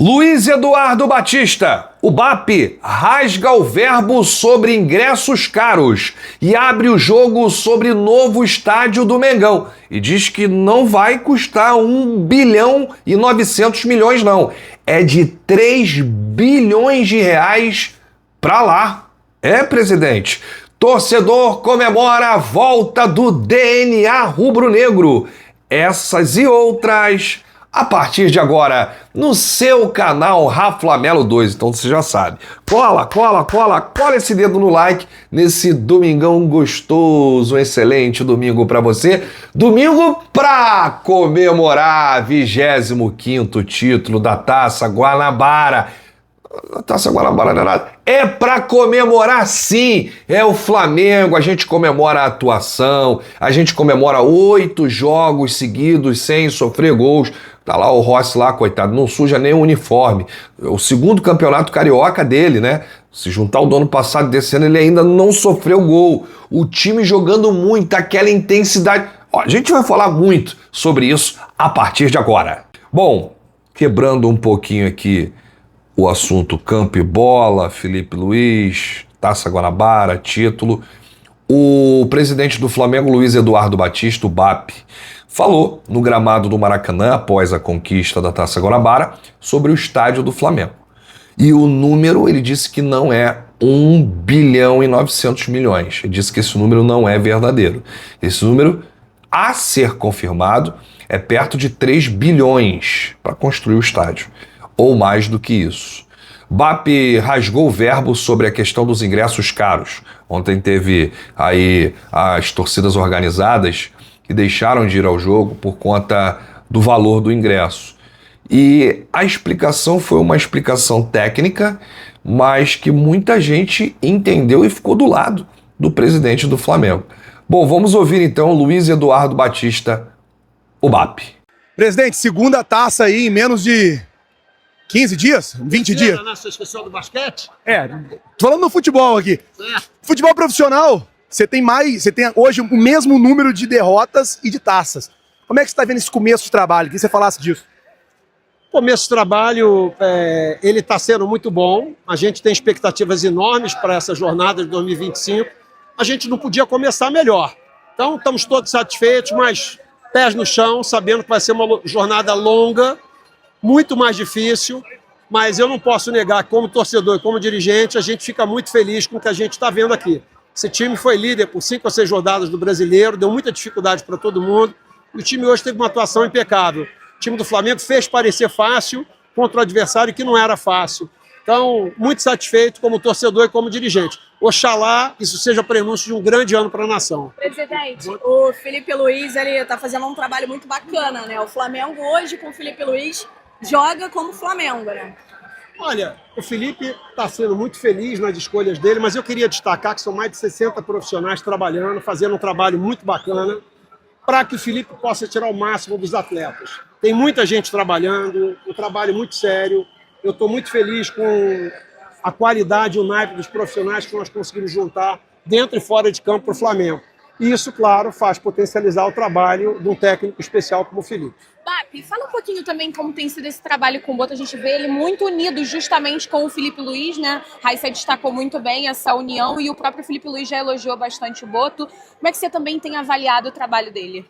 Luiz Eduardo Batista, o BAP, rasga o verbo sobre ingressos caros e abre o jogo sobre novo estádio do Mengão e diz que não vai custar 1 bilhão e 900 milhões não, é de 3 bilhões de reais pra lá. É, presidente, torcedor comemora a volta do DNA rubro-negro. Essas e outras a partir de agora no seu canal Raflamelo 2, então você já sabe. Cola esse dedo no like nesse domingão gostoso, um excelente domingo pra você. Domingo pra comemorar 25º título da Taça Guanabara. A Taça Guanabara não é nada. É pra comemorar sim, é o Flamengo, a gente comemora a atuação, a gente comemora 8 jogos seguidos sem sofrer gols. Tá lá o Rossi lá, coitado, não suja nem o uniforme. O segundo campeonato carioca dele, né? Se juntar o do ano passado e desse ano, ele ainda não sofreu gol. O time jogando muito, aquela intensidade. Ó, a gente vai falar muito sobre isso a partir de agora. Bom, quebrando um pouquinho aqui o assunto campo e bola, Felipe Luiz, Taça Guanabara, título. O presidente do Flamengo, Luiz Eduardo Batista, o BAP, falou no gramado do Maracanã, após a conquista da Taça Guanabara, sobre o estádio do Flamengo. E o número, ele disse que não é 1 bilhão e 900 milhões. Ele disse que esse número não é verdadeiro. Esse número, a ser confirmado, é perto de 3 bilhões para construir o estádio. Ou mais do que isso. BAP rasgou o verbo sobre a questão dos ingressos caros. Ontem teve aí as torcidas organizadas que deixaram de ir ao jogo por conta do valor do ingresso. E a explicação foi uma explicação técnica, mas que muita gente entendeu e ficou do lado do presidente do Flamengo. Bom, vamos ouvir então Luiz Eduardo Batista, o BAP. Presidente, segunda taça aí em menos de 15 dias? 20 dias? Você esqueceu do basquete? Tô falando no futebol aqui. Futebol profissional, você tem hoje o mesmo número de derrotas e de taças. Como é que você está vendo esse começo de trabalho? Queria que você falasse disso. O começo de trabalho, ele está sendo muito bom. A gente tem expectativas enormes para essa jornada de 2025. A gente não podia começar melhor. Então, estamos todos satisfeitos, mas pés no chão, sabendo que vai ser uma jornada longa, muito mais difícil, mas eu não posso negar que, como torcedor e como dirigente, a gente fica muito feliz com o que a gente está vendo aqui. Esse time foi líder por 5 ou 6 rodadas do Brasileiro, deu muita dificuldade para todo mundo, e o time hoje teve uma atuação impecável. O time do Flamengo fez parecer fácil contra o adversário que não era fácil. Então, muito satisfeito como torcedor e como dirigente. Oxalá isso seja prenúncio de um grande ano para a nação. Presidente, o Felipe Luiz está fazendo um trabalho muito bacana, né? O Flamengo hoje, com o Felipe Luiz, joga como Flamengo, né? Olha, o Felipe está sendo muito feliz nas escolhas dele, mas eu queria destacar que são mais de 60 profissionais trabalhando, fazendo um trabalho muito bacana, para que o Felipe possa tirar o máximo dos atletas. Tem muita gente trabalhando, um trabalho muito sério. Eu estou muito feliz com a qualidade e o naipe dos profissionais que nós conseguimos juntar dentro e fora de campo para o Flamengo. E isso, claro, faz potencializar o trabalho de um técnico especial como o Felipe. BAP, fala um pouquinho também como tem sido esse trabalho com o Boto. A gente vê ele muito unido justamente com o Felipe Luiz, né? Raíssa destacou muito bem essa união e o próprio Felipe Luiz já elogiou bastante o Boto. Como é que você também tem avaliado o trabalho dele?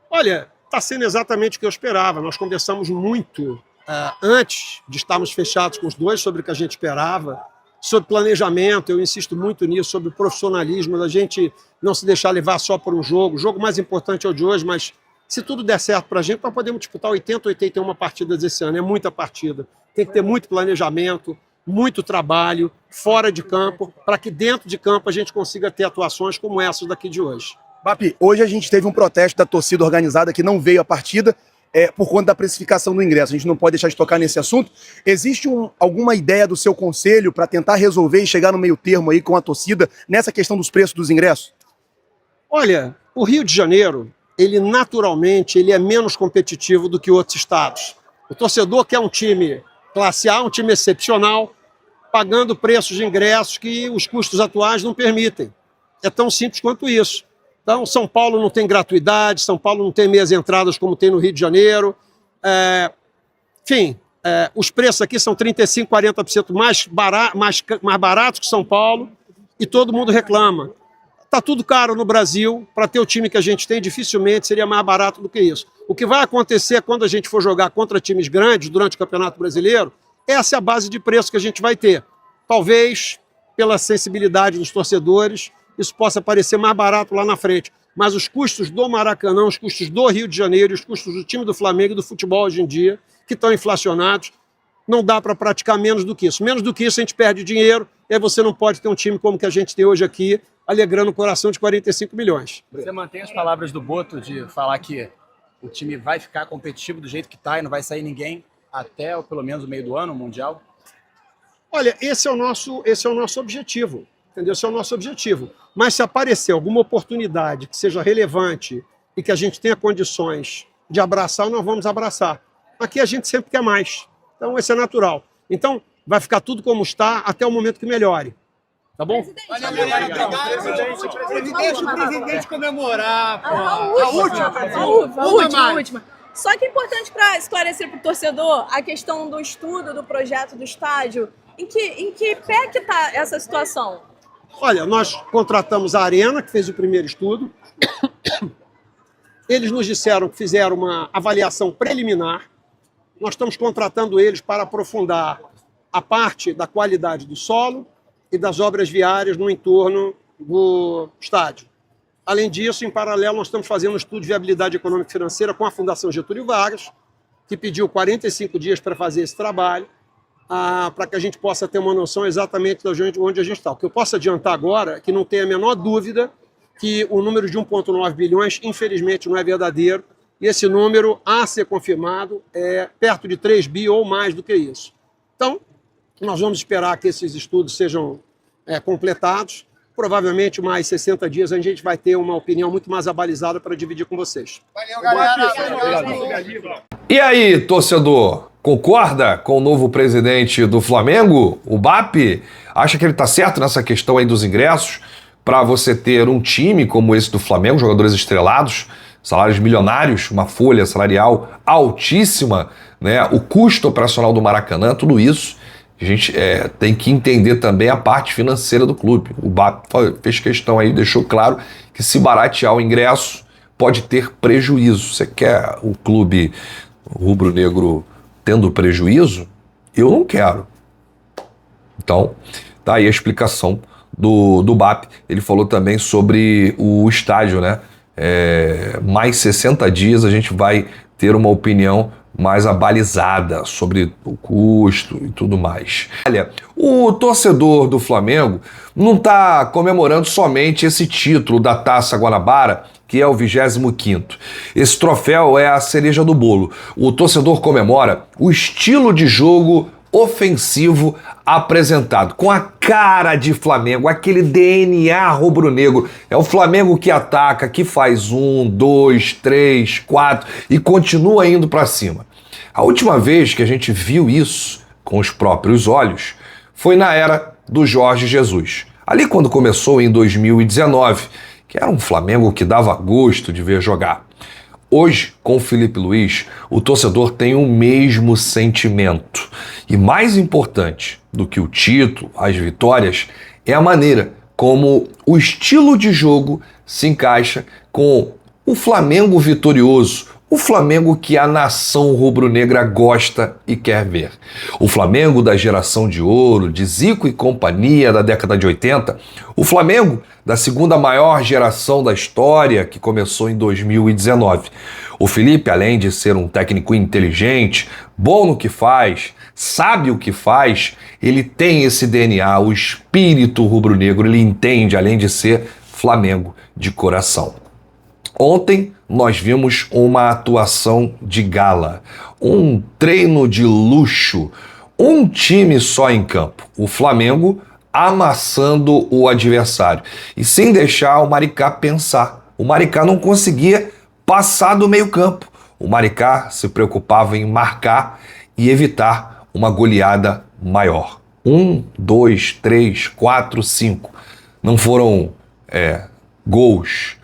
Olha, está sendo exatamente o que eu esperava. Nós conversamos muito antes de estarmos fechados com os dois sobre o que a gente esperava, sobre planejamento, eu insisto muito nisso, sobre profissionalismo, da gente não se deixar levar só por um jogo. O jogo mais importante é o de hoje, mas se tudo der certo para a gente, nós podemos disputar 80, 81 partidas esse ano. É muita partida. Tem que ter muito planejamento, muito trabalho, fora de campo, para que dentro de campo a gente consiga ter atuações como essas daqui de hoje. BAP, hoje a gente teve um protesto da torcida organizada que não veio à partida por conta da precificação do ingresso. A gente não pode deixar de tocar nesse assunto. Existe alguma ideia do seu conselho para tentar resolver e chegar no meio termo aí com a torcida nessa questão dos preços dos ingressos? Olha, o Rio de Janeiro, ele naturalmente é menos competitivo do que outros estados. O torcedor quer um time classe A, um time excepcional, pagando preços de ingressos que os custos atuais não permitem. É tão simples quanto isso. Então, São Paulo não tem gratuidade, São Paulo não tem meias entradas como tem no Rio de Janeiro. Enfim, Os preços aqui são 35%, 40% mais baratos que São Paulo e todo mundo reclama. Está tudo caro no Brasil. Para ter o time que a gente tem, dificilmente seria mais barato do que isso. O que vai acontecer quando a gente for jogar contra times grandes durante o Campeonato Brasileiro, essa é a base de preço que a gente vai ter. Talvez, pela sensibilidade dos torcedores, isso possa parecer mais barato lá na frente. Mas os custos do Maracanã, os custos do Rio de Janeiro, os custos do time do Flamengo e do futebol hoje em dia, que estão inflacionados, não dá para praticar menos do que isso. Menos do que isso a gente perde dinheiro, e aí você não pode ter um time como que a gente tem hoje aqui, alegrando o coração de 45 milhões. Você mantém as palavras do Boto de falar que o time vai ficar competitivo do jeito que está e não vai sair ninguém até ou pelo menos o meio do ano, o Mundial? Olha, esse é o nosso objetivo, entendeu? Esse é o nosso objetivo. Mas se aparecer alguma oportunidade que seja relevante e que a gente tenha condições de abraçar, nós vamos abraçar. Aqui a gente sempre quer mais. Então, isso é natural. Então, vai ficar tudo como está até o momento que melhore. Tá bom? Presidente comemorar. A última. Só que é importante para esclarecer para o torcedor a questão do estudo do projeto do estádio. Em que pé que está essa situação? Olha, nós contratamos a Arena, que fez o primeiro estudo. Eles nos disseram que fizeram uma avaliação preliminar. Nós estamos contratando eles para aprofundar a parte da qualidade do solo e das obras viárias no entorno do estádio. Além disso, em paralelo, nós estamos fazendo um estudo de viabilidade econômica e financeira com a Fundação Getúlio Vargas, que pediu 45 dias para fazer esse trabalho, para que a gente possa ter uma noção exatamente de onde a gente está. O que eu posso adiantar agora é que não tem a menor dúvida que o número de 1,9 bilhões, infelizmente, não é verdadeiro, e esse número, a ser confirmado, é perto de 3 bi ou mais do que isso. Então, nós vamos esperar que esses estudos sejam completados. Provavelmente, mais 60 dias, a gente vai ter uma opinião muito mais abalizada para dividir com vocês. Valeu, galera. E aí, torcedor? Concorda com o novo presidente do Flamengo, o BAP? Acha que ele está certo nessa questão aí dos ingressos? Para você ter um time como esse do Flamengo, jogadores estrelados, salários milionários, uma folha salarial altíssima, né? O custo operacional do Maracanã, tudo isso, a gente tem que entender também a parte financeira do clube. O BAP fez questão aí, deixou claro que se baratear o ingresso pode ter prejuízo. Você quer o clube rubro-negro tendo prejuízo? Eu não quero. Então, tá aí a explicação do BAP. Ele falou também sobre o estádio, né? Mais 60 dias a gente vai ter uma opinião mais abalizada sobre o custo e tudo mais. Olha, o torcedor do Flamengo não está comemorando somente esse título da Taça Guanabara, que é o 25º. Esse troféu é a cereja do bolo. O torcedor comemora o estilo de jogo ofensivo apresentado, com a cara de Flamengo, aquele DNA rubro-negro. É o Flamengo que ataca, que faz 1, 2, 3, 4 e continua indo para cima. A última vez que a gente viu isso com os próprios olhos foi na era do Jorge Jesus. Ali quando começou em 2019, que era um Flamengo que dava gosto de ver jogar. Hoje, com o Filipe Luiz, o torcedor tem o mesmo sentimento. E mais importante do que o título, as vitórias, é a maneira como o estilo de jogo se encaixa com o Flamengo vitorioso, o Flamengo que a nação rubro-negra gosta e quer ver. O Flamengo da geração de ouro, de Zico e companhia da década de 80, o Flamengo da segunda maior geração da história, que começou em 2019. O Felipe, além de ser um técnico inteligente, bom no que faz, sabe o que faz, ele tem esse DNA, o espírito rubro-negro, ele entende, além de ser Flamengo de coração. Ontem nós vimos uma atuação de gala, um treino de luxo, um time só em campo, o Flamengo amassando o adversário e sem deixar o Maricá pensar. O Maricá não conseguia passar do meio-campo. O Maricá se preocupava em marcar e evitar uma goleada maior. 1, 2, 3, 4, 5. Não foram gols,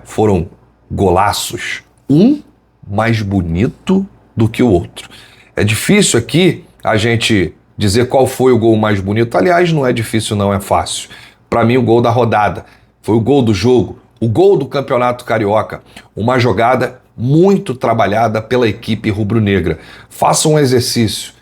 foram golaços. Um mais bonito do que o outro. É difícil aqui a gente dizer qual foi o gol mais bonito. Aliás, não é difícil, não, é fácil. Para mim, o gol da rodada foi o gol do jogo, o gol do Campeonato Carioca. Uma jogada muito trabalhada pela equipe rubro-negra. Faça um exercício.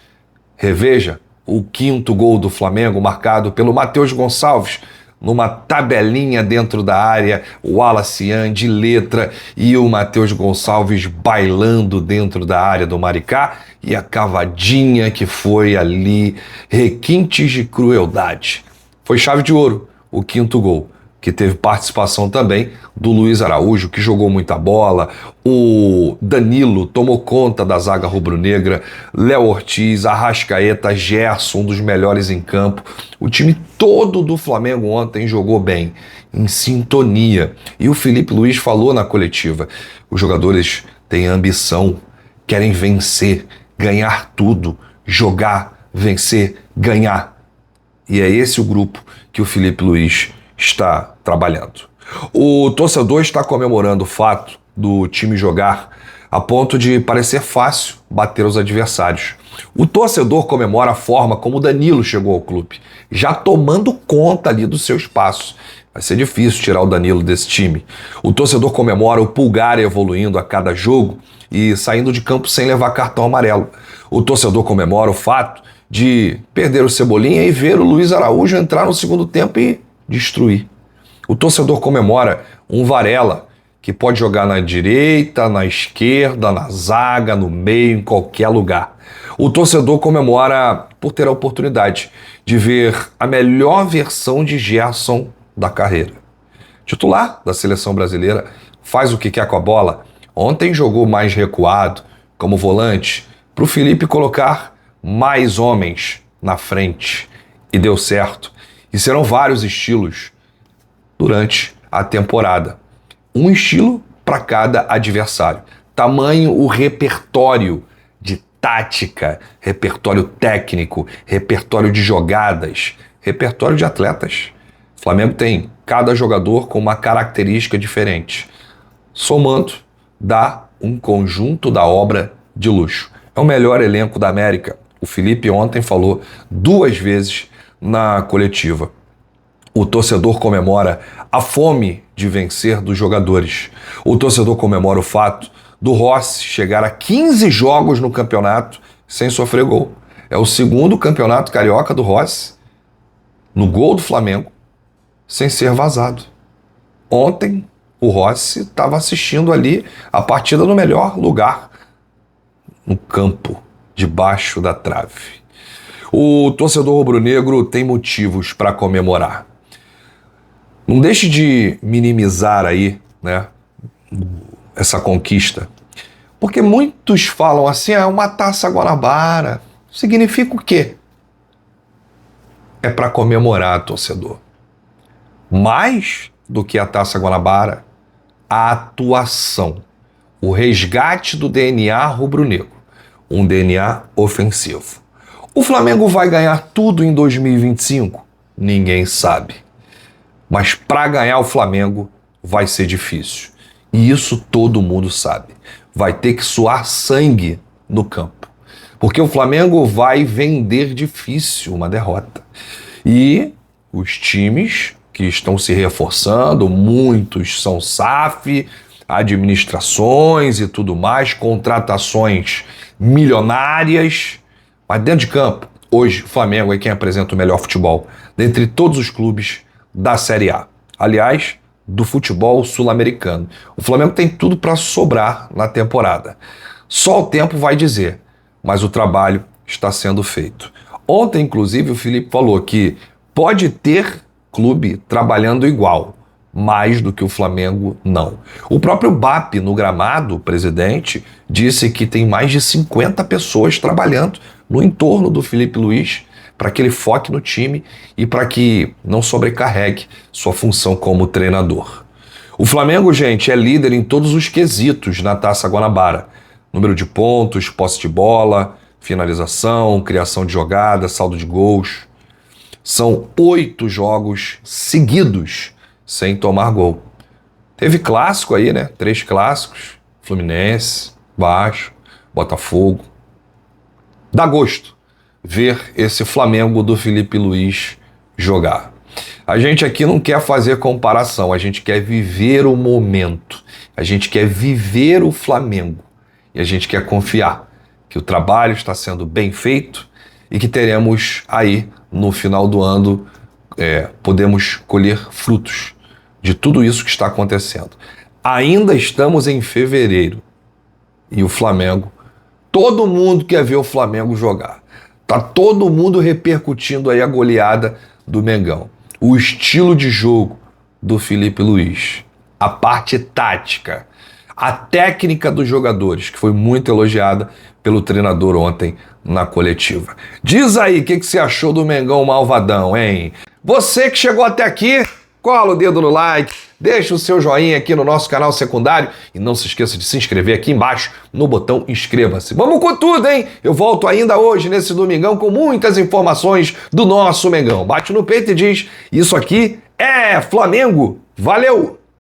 Reveja o 5º gol do Flamengo, marcado pelo Matheus Gonçalves, numa tabelinha dentro da área, o Wallace de letra e o Matheus Gonçalves bailando dentro da área do Maricá, e a cavadinha que foi ali, requintes de crueldade. Foi chave de ouro o 5º gol, que teve participação também do Luiz Araújo, que jogou muita bola, o Danilo tomou conta da zaga rubro-negra, Léo Ortiz, Arrascaeta, Gerson, um dos melhores em campo. O time todo do Flamengo ontem jogou bem, em sintonia. E o Filipe Luís falou na coletiva, os jogadores têm ambição, querem vencer, ganhar tudo, jogar, vencer, ganhar. E é esse o grupo que o Filipe Luís está trabalhando. O torcedor está comemorando o fato do time jogar a ponto de parecer fácil bater os adversários. O torcedor comemora a forma como o Danilo chegou ao clube, já tomando conta ali do seu espaço. Vai ser difícil tirar o Danilo desse time. O torcedor comemora o Pulgar evoluindo a cada jogo e saindo de campo sem levar cartão amarelo. O torcedor comemora o fato de perder o Cebolinha e ver o Luiz Araújo entrar no segundo tempo e destruir. O torcedor comemora um Varela que pode jogar na direita, na esquerda, na zaga, no meio, em qualquer lugar. O torcedor comemora por ter a oportunidade de ver a melhor versão de Gerson da carreira. Titular da seleção brasileira, faz o que quer com a bola. Ontem jogou mais recuado, como volante, para o Felipe colocar mais homens na frente. E deu certo. E serão vários estilos durante a temporada. Um estilo para cada adversário. Tamanho o repertório de tática, repertório técnico, repertório de jogadas, repertório de atletas. O Flamengo tem cada jogador com uma característica diferente. Somando, dá um conjunto da obra de luxo. É o melhor elenco da América. O Felipe ontem falou 2 vezes na coletiva. O torcedor comemora a fome de vencer dos jogadores. O torcedor comemora o fato do Rossi chegar a 15 jogos no campeonato sem sofrer gol. É o 2º campeonato carioca do Rossi, no gol do Flamengo, sem ser vazado. Ontem, o Rossi estava assistindo ali a partida no melhor lugar, no campo, debaixo da trave. O torcedor rubro-negro tem motivos para comemorar. Não deixe de minimizar aí, né, essa conquista. Porque muitos falam assim, uma Taça Guanabara. Significa o quê? É para comemorar, torcedor. Mais do que a Taça Guanabara, a atuação, o resgate do DNA rubro-negro, um DNA ofensivo. O Flamengo vai ganhar tudo em 2025? Ninguém sabe. Mas para ganhar o Flamengo vai ser difícil. E isso todo mundo sabe. Vai ter que suar sangue no campo. Porque o Flamengo vai vender difícil uma derrota. E os times que estão se reforçando, muitos são SAF, administrações e tudo mais, contratações milionárias. Mas dentro de campo, hoje o Flamengo é quem apresenta o melhor futebol dentre todos os clubes da Série A. Aliás, do futebol sul-americano. O Flamengo tem tudo para sobrar na temporada. Só o tempo vai dizer, mas o trabalho está sendo feito. Ontem, inclusive, o Felipe falou que pode ter clube trabalhando igual, mais do que o Flamengo, não. O próprio BAP, no gramado, o presidente, disse que tem mais de 50 pessoas trabalhando no entorno do Filipe Luís para que ele foque no time e para que não sobrecarregue sua função como treinador. O Flamengo, gente, é líder em todos os quesitos na Taça Guanabara. Número de pontos, posse de bola, finalização, criação de jogadas, saldo de gols. São 8 jogos seguidos sem tomar gol. Teve clássico aí, né? 3 clássicos. Fluminense, Vasco, Botafogo. dá gosto ver esse Flamengo do Felipe Luiz jogar. A gente aqui não quer fazer comparação, a gente quer viver o momento, a gente quer viver o Flamengo e a gente quer confiar que o trabalho está sendo bem feito e que teremos aí no final do ano, podemos colher frutos de tudo isso que está acontecendo. Ainda estamos em fevereiro e o Flamengo, todo mundo quer ver o Flamengo jogar. Tá todo mundo repercutindo aí a goleada do Mengão. O estilo de jogo do Felipe Luiz, a parte tática, a técnica dos jogadores, que foi muito elogiada pelo treinador ontem na coletiva. Diz aí o que você achou do Mengão malvadão, hein? Você que chegou até aqui, cola o dedo no like, deixa o seu joinha aqui no nosso canal secundário e não se esqueça de se inscrever aqui embaixo no botão inscreva-se. Vamos com tudo, hein? Eu volto ainda hoje, nesse domingão, com muitas informações do nosso Mengão. Bate no peito e diz, isso aqui é Flamengo. Valeu!